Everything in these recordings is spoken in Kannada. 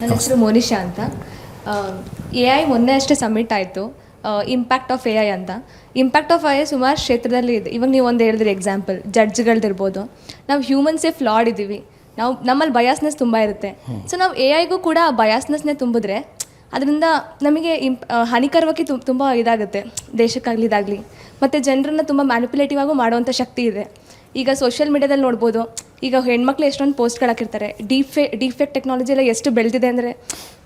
ನನ್ನ ಹೆಸರು ಮೋನಿಶಾ ಅಂತ. AI ಮೊನ್ನೆ ಅಷ್ಟೇ ಸಬ್ಮಿಟ್ ಆಯಿತು, ಇಂಪ್ಯಾಕ್ಟ್ ಆಫ್ AI ಅಂತ. ಇಂಪ್ಯಾಕ್ಟ್ ಆಫ್ AI ಸುಮಾರು ಕ್ಷೇತ್ರದಲ್ಲಿ ಇದೆ. ಇವಾಗ ನೀವು ಒಂದು ಹೇಳಿದ್ರಿ ಎಕ್ಸಾಂಪಲ್, ಜಡ್ಜ್ಗಳದಿರ್ಬೋದು. ನಾವು ಹ್ಯೂಮನ್ಸೇ ಫ್ಲಾಡ್ ಇದ್ದೀವಿ, ನಾವು ನಮ್ಮಲ್ಲಿ ಬಯಾಸ್ನೆಸ್ ತುಂಬ ಇರುತ್ತೆ. ಸೊ ನಾವು AI ಗೂ ಕೂಡ ಆ ಬಯಾಸ್ನೆಸ್ನೇ ತುಂಬಿದ್ರೆ ಅದರಿಂದ ನಮಗೆ ಹಾನಿಕರವಾಗಿ ತುಂಬ ಇದಾಗುತ್ತೆ, ದೇಶಕ್ಕಾಗಲಿ ಇದಾಗಲಿ. ಮತ್ತು ಜನರನ್ನು ತುಂಬ ಮ್ಯಾನಿಪುಲೇಟಿವ್ ಆಗು ಮಾಡುವಂಥ ಶಕ್ತಿ ಇದೆ. ಈಗ ಸೋಷಿಯಲ್ ಮೀಡ್ಯಾದಲ್ಲಿ ನೋಡ್ಬೋದು, ಈಗ ಹೆಣ್ಮಕ್ಳು ಎಷ್ಟೊಂದು ಪೋಸ್ಟ್ಗಳು ಹಾಕಿರ್ತಾರೆ. ಡಿಫೇಕ್ ಟೆಕ್ನಾಲಜಿ ಎಲ್ಲ ಎಷ್ಟು ಬೆಳೆದಿದೆ ಅಂದರೆ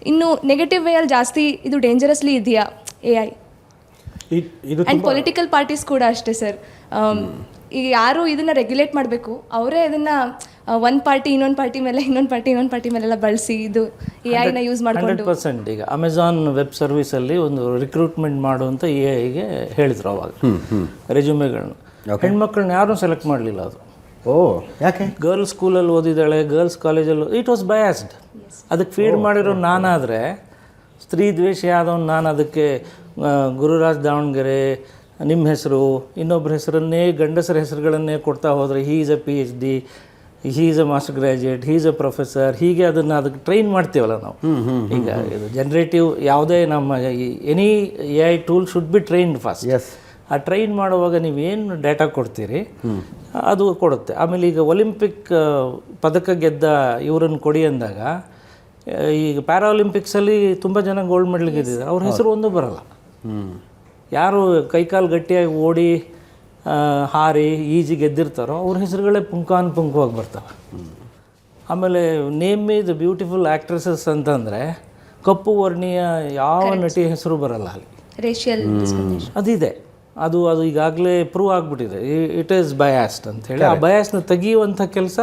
ಇನ್ನು ನೆಗೆಟಿವ್ ವೇಯಲ್ಲಿ ಜಾಸ್ತಿ ಇದು ಡೇಂಜರಸ್ಲಿ ಇದೆಯಾ AI. ಆ್ಯಂಡ್ ಪೊಲಿಟಿಕಲ್ ಪಾರ್ಟೀಸ್ ಕೂಡ ಅಷ್ಟೇ ಸರ್. ಈಗ ಯಾರು ಇದನ್ನು ರೆಗ್ಯುಲೇಟ್ ಮಾಡಬೇಕು, ಅವರೇ ಇದನ್ನು ಒಂದು ಪಾರ್ಟಿ ಇನ್ನೊಂದು ಪಾರ್ಟಿ ಮೇಲೆಲ್ಲ ಬಳಸಿ ಇದು AI ನ ಯೂಸ್ ಮಾಡಿಕೊಂಡು 100%. ಈಗ ಅಮೆಝಾನ್ ವೆಬ್ ಸರ್ವಿಸಲ್ಲಿ ಒಂದು ರಿಕ್ರೂಟ್ಮೆಂಟ್ ಮಾಡುವಂಥ AI-ಗೆ ಹೇಳಿದ್ರು ಅವಾಗ ರೆಸ್ಯೂಮೆಗಳನ್ನ. ಹೆಣ್ಮಕ್ಳನ್ನ ಯಾರೂ ಸೆಲೆಕ್ಟ್ ಮಾಡಲಿಲ್ಲ. ಅದು ಯಾಕೆ? ಗರ್ಲ್ಸ್ ಸ್ಕೂಲಲ್ಲಿ ಓದಿದ್ದಾಳೆ, ಗರ್ಲ್ಸ್ ಕಾಲೇಜಲ್ಲಿ, ಇಟ್ ವಾಸ್ ಬಯಾಸ್ಡ್. ಅದಕ್ಕೆ ಫೀಡ್ ಮಾಡಿರೋ ನಾನಾದರೆ, ಸ್ತ್ರೀ ದ್ವೇಷಿ ಆದವನು ನಾನು ಅದಕ್ಕೆ ಗುರುರಾಜ್ ದಾವಣಗೆರೆ, ನಿಮ್ಮ ಹೆಸರು, ಇನ್ನೊಬ್ಬರ ಹೆಸರನ್ನೇ, ಗಂಡಸರ ಹೆಸರುಗಳನ್ನೇ ಕೊಡ್ತಾ ಹೋದರೆ, he is A PhD, he is A master graduate, he is A professor, ಹೀಗೆ ಅದಕ್ಕೆ ಟ್ರೈನ್ ಮಾಡ್ತೀವಲ್ಲ ನಾವು. ಈಗ ಇದು ಜನರೇಟಿವ್ ಯಾವುದೇ ನಮ್ಮ any AI tool should be trained first. ಆ ಟ್ರೈನ್ ಮಾಡುವಾಗ ನೀವೇನು ಡೇಟಾ ಕೊಡ್ತೀರಿ ಅದು ಕೊಡುತ್ತೆ. ಆಮೇಲೆ ಈಗ ಒಲಿಂಪಿಕ್ ಪದಕ ಗೆದ್ದ ಇವರನ್ನು ಕೊಡಿ ಅಂದಾಗ, ಈಗ ಪ್ಯಾರಾಲಿಂಪಿಕ್ಸಲ್ಲಿ ತುಂಬ ಜನ ಗೋಲ್ಡ್ ಮೆಡಲ್ ಗೆದ್ದಿದ್ದಾರೆ, ಅವ್ರ ಹೆಸರು ಒಂದು ಬರಲ್ಲ. ಯಾರು ಕೈಕಾಲು ಗಟ್ಟಿಯಾಗಿ ಓಡಿ ಹಾರಿ ಈಜಿ ಗೆದ್ದಿರ್ತಾರೋ ಅವ್ರ ಹೆಸರುಗಳೇ ಪುಂಖವಾಗಿ ಬರ್ತವೆ. ಆಮೇಲೆ ನೇಮ್ ಈಸ್ ಬ್ಯೂಟಿಫುಲ್ ಆ್ಯಕ್ಟ್ರೆಸಸ್ ಅಂತಂದರೆ ಕಪ್ಪು ವರ್ಣೀಯ ಯಾವ ನಟಿ ಹೆಸರು ಬರಲ್ಲ ಅಲ್ಲಿ. ರೇಷಿಯಲ್ ಅದಿದೆ, ಅದು ಈಗಾಗಲೇ ಪ್ರೂವ್ ಆಗಿಬಿಟ್ಟಿದೆ. ಇಟ್ ಈಸ್ ಬಯಾಸ್ಡ್ ಅಂಥೇಳಿ. ಆ ಬಯಾಸ್ನ ತೆಗಿಯುವಂಥ ಕೆಲಸ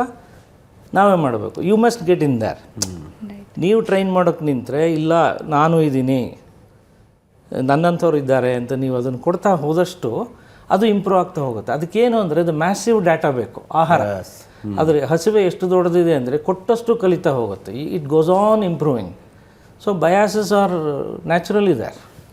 ನಾವೇ ಮಾಡಬೇಕು. You must get in there. ನೀವು ಟ್ರೈನ್ ಮಾಡೋಕ್ಕೆ ನಿಂತರೆ, ಇಲ್ಲ ನಾನು ಇದ್ದೀನಿ, ನನ್ನಂಥವ್ರು ಇದ್ದಾರೆ ಅಂತ ನೀವು ಅದನ್ನು ಕೊಡ್ತಾ ಹೋದಷ್ಟು ಅದು ಇಂಪ್ರೂವ್ ಆಗ್ತಾ ಹೋಗುತ್ತೆ. ಅದಕ್ಕೇನು ಅಂದರೆ ಅದು ಮ್ಯಾಸಿವ್ ಡಾಟಾ ಬೇಕು. ಆಹಾರ ಆದರೆ ಹಸಿವೆ ಎಷ್ಟು ದೊಡ್ಡದಿದೆ ಅಂದರೆ ಕೊಟ್ಟಷ್ಟು ಕಲಿತಾ ಹೋಗುತ್ತೆ. It goes on improving. So biases are natural ಇದೆ.